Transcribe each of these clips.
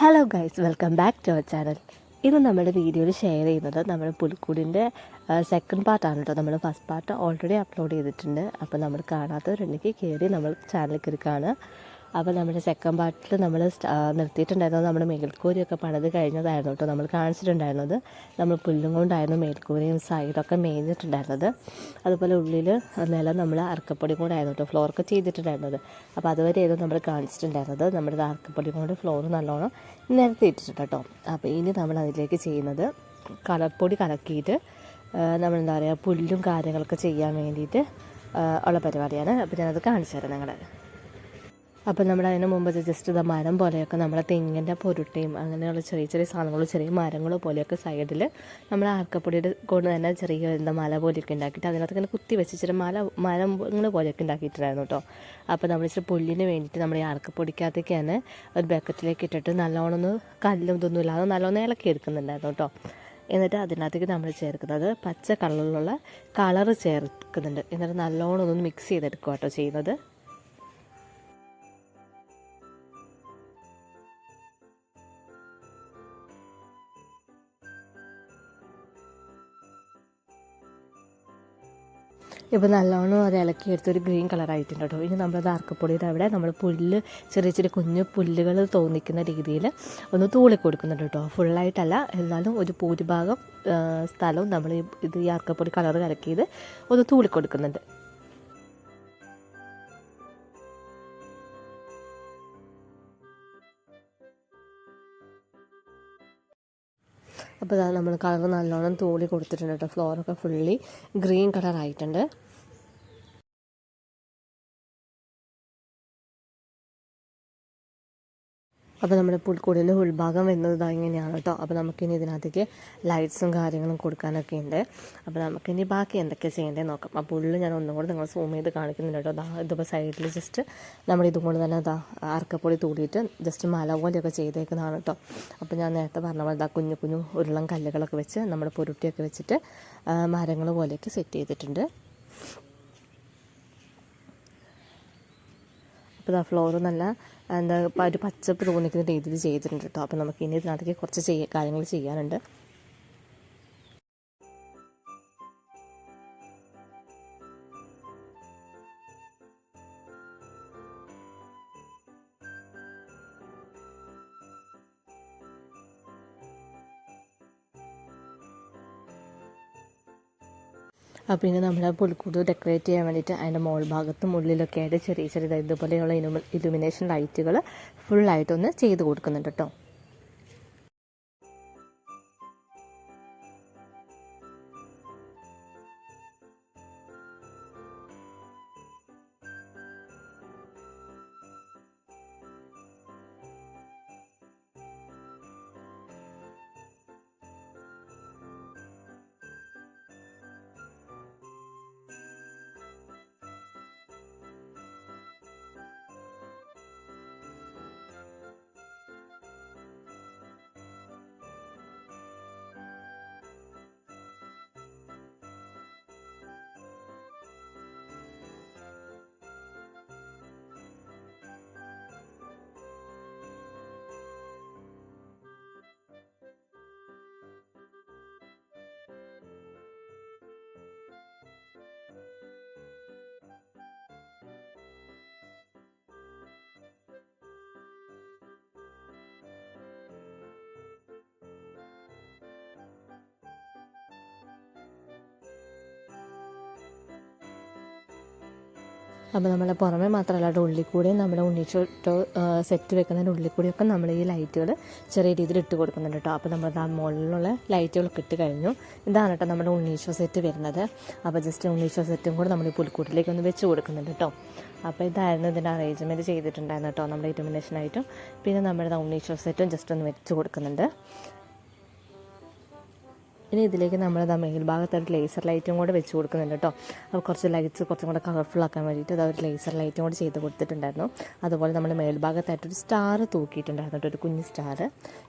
Hello guys, welcome back to our channel. ഇന്ന് നമ്മുടെ വീഡിയോയിൽ ഷെയർ ചെയ്യുന്നത് നമ്മുടെ പുൽക്കൂടിൻ്റെ സെക്കൻഡ് പാർട്ടാണ് കേട്ടോ. നമ്മൾ ഫസ്റ്റ് പാർട്ട് ഓൾറെഡി അപ്ലോഡ് ചെയ്തിട്ടുണ്ട്. അപ്പോൾ നമ്മൾ കാണാത്തവരുണ്ടെങ്കിൽ കയറി നമ്മൾ ചാനലിൽ കയറി കാണുക. അപ്പോൾ നമ്മുടെ സെക്കൻഡ് പാർട്ടിൽ നമ്മൾ നിർത്തിയിട്ടുണ്ടായിരുന്നത് നമ്മുടെ മേൽക്കൂരയൊക്കെ പണിത് കഴിഞ്ഞതായിരുന്നു കേട്ടോ. നമ്മൾ കാണിച്ചിട്ടുണ്ടായിരുന്നത് നമ്മൾ പുല്ലും കൊണ്ടായിരുന്നു മേൽക്കൂരയും സൈഡൊക്കെ മേഞ്ഞിട്ടുണ്ടായിരുന്നത്. അതുപോലെ ഉള്ളിൽ നിലം നമ്മൾ അറക്കപ്പൊടി കൊണ്ടായിരുന്നു കേട്ടോ ഫ്ലോറൊക്കെ ചെയ്തിട്ടുണ്ടായിരുന്നത്. അപ്പോൾ അതുവരെയായിരുന്നു നമ്മൾ കാണിച്ചിട്ടുണ്ടായിരുന്നത്. നമ്മുടെ അറക്കപ്പൊടി കൊണ്ട് ഫ്ലോർ നല്ലോണം നിരത്തിയിട്ടിട്ടുണ്ട് കേട്ടോ. അപ്പോൾ ഇനി നമ്മൾ അതിലേക്ക് ചെയ്യുന്നത് കളർ പൊടി കലക്കിയിട്ട് നമ്മളെന്താ പറയുക പുല്ലും കാര്യങ്ങളൊക്കെ ചെയ്യാൻ വേണ്ടിയിട്ട് ഉള്ള പരിപാടിയാണ്. അപ്പോൾ ഞാനത് കാണിച്ചു തരാം നിങ്ങളെ. അപ്പോൾ നമ്മൾ അതിന് മുമ്പ് ജസ്റ്റ് ഇത് മരം പോലെയൊക്കെ നമ്മളെ തെങ്ങിൻ്റെ പൊരുട്ടയും അങ്ങനെയുള്ള ചെറിയ ചെറിയ സാധനങ്ങൾ ചെറിയ മരങ്ങൾ പോലെയൊക്കെ സൈഡിൽ നമ്മൾ ആർക്കപ്പൊടിയുടെ കൊണ്ട് തന്നെ ചെറിയ മല പോലെയൊക്കെ ഉണ്ടാക്കിയിട്ട് അതിനകത്ത് ഇങ്ങനെ കുത്തി വെച്ച് ഇച്ചിരി മരങ്ങൾ പോലെയൊക്കെ ഉണ്ടാക്കിയിട്ടുണ്ടായിരുന്നു കേട്ടോ. അപ്പോൾ നമ്മൾ ഇച്ചിരി പുല്ലിന് വേണ്ടിയിട്ട് നമ്മൾ ഈ ആർക്കപ്പൊടിക്കകത്തേക്ക് തന്നെ ഒരു ബക്കറ്റിലേക്ക് ഇട്ടിട്ട് നല്ലോണം ഒന്ന് കല്ലും ഇതൊന്നും ഇല്ലാതെ നല്ലോണം ഇളക്കി എടുക്കുന്നുണ്ടായിരുന്നു കേട്ടോ. എന്നിട്ട് അതിനകത്തേക്ക് നമ്മൾ ചേർക്കുന്നത് പച്ച കളറിലുള്ള കളറ് ചേർക്കുന്നുണ്ട്. എന്നിട്ട് നല്ലോണം ഒന്ന് മിക്സ് ചെയ്തെടുക്കുക കേട്ടോ ചെയ്യുന്നത്. ഇപ്പോൾ നല്ലോണം അത് ഇളക്കിയെടുത്തൊരു ഗ്രീൻ കളറായിട്ടുണ്ട് കേട്ടോ. ഇനി നമ്മളത് അറക്കപ്പൊടിയുടെ അവിടെ നമ്മൾ പുല്ല് ചെറിയ ചെറിയ കുഞ്ഞു പുല്ലുകൾ തോന്നിക്കുന്ന രീതിയിൽ ഒന്ന് തൂളി കൊടുക്കുന്നുണ്ട് കേട്ടോ. ഫുള്ളായിട്ടല്ല, എന്നാലും ഒരു ഭൂരിഭാഗം സ്ഥലവും നമ്മൾ ഈ അറക്കപ്പൊടി കളർ കലക്കിയത് ഒന്ന് തൂളി കൊടുക്കുന്നുണ്ട്. അപ്പോൾ നമ്മൾ കളർ നല്ലോണം തൂളി കൊടുത്തിട്ടുണ്ട് കേട്ടോ. ഫ്ലോറൊക്കെ ഫുള്ളി ഗ്രീൻ കളറായിട്ടുണ്ട്. അപ്പോൾ നമ്മുടെ പുൽക്കൂടിൻ്റെ ഉൾഭാഗം വരുന്നത് ഇങ്ങനെയാണ് കേട്ടോ. അപ്പോൾ നമുക്കിനി ഇതിനകത്തേക്ക് ലൈറ്റ്സും കാര്യങ്ങളും കൊടുക്കാനൊക്കെ ഉണ്ട്. അപ്പോൾ നമുക്കിനി ബാക്കി എന്തൊക്കെ ചെയ്യേണ്ടത് നോക്കാം. അപ്പോൾ ഉള്ളിൽ ഞാൻ ഒന്നും കൂടെ നിങ്ങൾ സൂം ചെയ്ത് കാണിക്കുന്നുണ്ട് കേട്ടോ. ഇതിപ്പോൾ സൈഡിൽ ജസ്റ്റ് നമ്മൾ ഇതും കൊണ്ട് തന്നെ അറക്കപ്പൊടി തൂടിയിട്ട് ജസ്റ്റ് മല പോലെയൊക്കെ ചെയ്തേക്കുന്നതാണ് കേട്ടോ. അപ്പോൾ ഞാൻ നേരത്തെ പറഞ്ഞ പോലെ കുഞ്ഞു കുഞ്ഞു ഉരുളം കല്ലുകളൊക്കെ വെച്ച് നമ്മുടെ പൊരുട്ടിയൊക്കെ വെച്ചിട്ട് മരങ്ങൾ പോലെയൊക്കെ സെറ്റ് ചെയ്തിട്ടുണ്ട്. അപ്പോൾ ഫ്ലോർ നല്ല ഒരു പച്ചപ്പ് തോന്നിക്കുന്ന രീതിയിൽ ചെയ്തിട്ടുണ്ട് കേട്ടോ. അപ്പോൾ നമുക്ക് ഇനി ഇതിനകത്തേക്ക് കുറച്ച് കാര്യങ്ങൾ ചെയ്യാനുണ്ട്. അപ്പോൾ പിന്നെ നമ്മൾ പുൽക്കൂട് ഡെക്കറേറ്റ് ചെയ്യാൻ വേണ്ടിയിട്ട് അതിൻ്റെ മോൾ ഭാഗത്തും ഉള്ളിലൊക്കെ ആയിട്ട് ചെറിയ ചെറിയ ഇതുപോലെയുള്ള ഇലുമിനേഷൻ ലൈറ്റുകൾ ഫുള്ളായിട്ടൊന്ന് ചെയ്ത് കൊടുക്കുന്നുണ്ട് കേട്ടോ. അപ്പോൾ നമ്മളെ പുറമെ മാത്രമല്ല ഉള്ളിൽ കൂടെയും നമ്മുടെ ഉണ്ണിച്ചോട്ടോ സെറ്റ് വെക്കുന്നതിൻ്റെ ഉള്ളിൽ കൂടിയൊക്കെ നമ്മൾ ഈ ലൈറ്റുകൾ ചെറിയ രീതിയിൽ ഇട്ട് കൊടുക്കുന്നുണ്ട് കേട്ടോ. അപ്പോൾ നമ്മൾ ആ മുകളിലുള്ള ലൈറ്റുകളൊക്കെ ഇട്ട് കഴിഞ്ഞു. ഇതാണ് കേട്ടോ നമ്മുടെ ഉണ്ണീഷോ സെറ്റ് വരുന്നത്. അപ്പോൾ ജസ്റ്റ് ഉണ്ണീഷോ സെറ്റും കൂടെ നമ്മൾ ഈ പുൽക്കൂട്ടിലേക്ക് ഒന്ന് വെച്ച് കൊടുക്കുന്നുണ്ട് കേട്ടോ. അപ്പോൾ ഇതായിരുന്നു ഇതിൻ്റെ അറേഞ്ച്മെൻറ്റ് ചെയ്തിട്ടുണ്ടായിരുന്നു കേട്ടോ നമ്മുടെ ഇലുമിനേഷനായിട്ടും. പിന്നെ നമ്മുടെ ഉണ്ണീഷോ സെറ്റും ജസ്റ്റ് ഒന്ന് വെച്ച് കൊടുക്കുന്നുണ്ട്. ഇനി ഇതിലേക്ക് നമ്മൾ മേൽഭാഗത്തായിട്ട് ലേസർ ലൈറ്റും കൂടെ വെച്ച് കൊടുക്കുന്നുണ്ട് കേട്ടോ. അപ്പോൾ കുറച്ച് ലൈറ്റ്സ് കുറച്ചും കൂടെ കളർഫുൾ ആക്കാൻ വേണ്ടിയിട്ട് അത് ഒരു ലേസർ ലൈറ്റും കൂടെ ചെയ്ത് കൊടുത്തിട്ടുണ്ടായിരുന്നു. അതുപോലെ നമ്മൾ മേൽഭാഗത്തായിട്ടൊരു സ്റ്റാർ തൂക്കിയിട്ടുണ്ടായിരുന്നു കേട്ടോ, ഒരു കുഞ്ഞ് സ്റ്റാർ.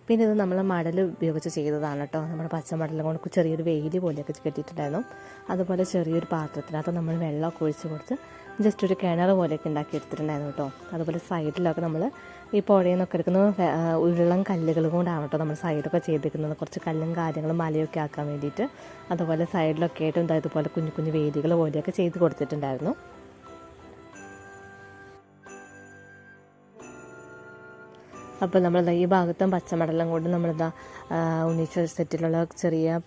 പിന്നെ ഇത് നമ്മൾ മടൽ ഉപയോഗിച്ച് ചെയ്തതാണ് കേട്ടോ. നമ്മുടെ പച്ചമടലും കൊണ്ട് ചെറിയൊരു വെയിൽ പോലെയൊക്കെ കെട്ടിയിട്ടുണ്ടായിരുന്നു. അതുപോലെ ചെറിയൊരു പാത്രത്തിനകത്ത് നമ്മൾ വെള്ളമൊക്കെ ഒഴിച്ച് കൊടുത്ത് ജസ്റ്റ് ഒരു കിണർ പോലെയൊക്കെ ഉണ്ടാക്കി എടുത്തിട്ടുണ്ടായിരുന്നു കേട്ടോ. അതുപോലെ സൈഡിലൊക്കെ നമ്മൾ ഈ പുഴയിൽ നിന്നൊക്കെ എടുക്കുന്ന ഉരുളം കല്ലുകൾ കൊണ്ടാണ് കേട്ടോ നമ്മൾ സൈഡൊക്കെ ചെയ്തിരിക്കുന്നത്. കുറച്ച് കല്ലും കാര്യങ്ങളും മലയൊക്കെ ആക്കാൻ വേണ്ടിയിട്ട്. അതുപോലെ സൈഡിലൊക്കെ ആയിട്ട് എന്താ ഇതുപോലെ കുഞ്ഞു കുഞ്ഞു വേദികൾ പോലെയൊക്കെ ചെയ്ത് കൊടുത്തിട്ടുണ്ടായിരുന്നു. അപ്പോൾ നമ്മൾ ഈ ഭാഗത്തും പച്ചമടലും കൊണ്ട് നമ്മളിതാ ഉണ്ണീശ്വര സെറ്റിലുള്ള ചെറിയ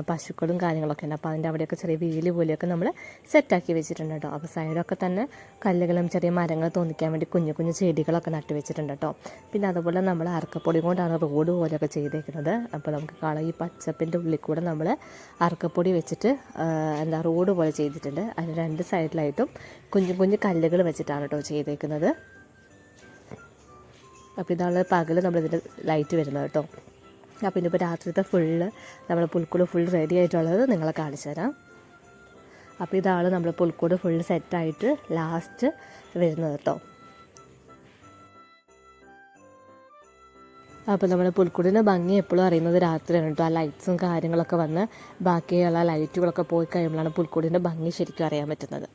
പശുക്കളും കാര്യങ്ങളൊക്കെ ഉണ്ട്. അപ്പോൾ അതിൻ്റെ അവിടെയൊക്കെ ചെറിയ വീല് പോലെയൊക്കെ നമ്മൾ സെറ്റാക്കി വെച്ചിട്ടുണ്ട് കേട്ടോ. അപ്പോൾ സൈഡൊക്കെ തന്നെ കല്ലുകളും ചെറിയ മരങ്ങൾ തോന്നിക്കാൻ വേണ്ടി കുഞ്ഞു കുഞ്ഞു ചെടികളൊക്കെ നട്ടു വെച്ചിട്ടുണ്ട് കേട്ടോ. പിന്നെ അതുപോലെ നമ്മൾ അറക്കപ്പൊടി കൊണ്ടാണ് റോഡ് പോലെയൊക്കെ ചെയ്തേക്കുന്നത്. അപ്പോൾ നമുക്ക് കാണാം ഈ പച്ചപ്പിൻ്റെ ഉള്ളിൽ കൂടെ നമ്മൾ അറക്കപ്പൊടി വെച്ചിട്ട് റോഡ് പോലെ ചെയ്തിട്ടുണ്ട്. അതിന് രണ്ട് സൈഡിലായിട്ടും കുഞ്ഞു കുഞ്ഞു കല്ലുകൾ വെച്ചിട്ടാണ് കേട്ടോ ചെയ്തേക്കുന്നത്. അപ്പോൾ ഇതാണ് പകൽ നമ്മളിതിൻ്റെ ലൈറ്റ് വരുന്നത് കേട്ടോ. അപ്പോൾ ഇനിയിപ്പോൾ രാത്രിത്തെ ഫുള്ള് നമ്മൾ പുൽക്കൂട് ഫുൾ റെഡി ആയിട്ടുള്ളത് നിങ്ങളെ കാണിച്ചു തരാം. അപ്പോൾ ഇതാണ് നമ്മൾ പുൽക്കൂട് ഫുൾ സെറ്റായിട്ട് ലാസ്റ്റ് വരുന്നത് കേട്ടോ. അപ്പോൾ നമ്മുടെ പുൽക്കൂടിൻ്റെ ഭംഗി എപ്പോഴും അറിയുന്നത് രാത്രിയാണ് കേട്ടോ. ആ ലൈറ്റ്സും കാര്യങ്ങളൊക്കെ വന്ന് ബാക്കിയുള്ള ലൈറ്റുകളൊക്കെ പോയി കഴിയുമ്പോഴാണ് പുൽക്കൂടിൻ്റെ ഭംഗി ശരിക്കും അറിയാൻ പറ്റുന്നത്.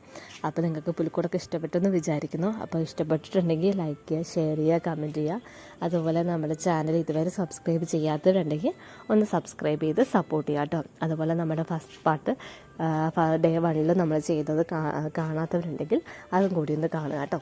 അപ്പോൾ നിങ്ങൾക്ക് പുൽക്കൂടൊക്കെ ഇഷ്ടപ്പെട്ടെന്ന് വിചാരിക്കുന്നു. അപ്പോൾ ഇഷ്ടപ്പെട്ടിട്ടുണ്ടെങ്കിൽ ലൈക്ക് ചെയ്യുക, ഷെയർ ചെയ്യുക, കമൻറ്റ് ചെയ്യുക. അതുപോലെ നമ്മുടെ ചാനൽ ഇതുവരെ സബ്സ്ക്രൈബ് ചെയ്യാത്തവരുണ്ടെങ്കിൽ ഒന്ന് സബ്സ്ക്രൈബ് ചെയ്ത് സപ്പോർട്ട് ചെയ്യുക കേട്ടോ. അതുപോലെ നമ്മുടെ ഫസ്റ്റ് പാർട്ട് ഡേ 1 നമ്മൾ ചെയ്തത് കാണാത്തവരുണ്ടെങ്കിൽ അതും കൂടി ഒന്ന് കാണുക കേട്ടോ.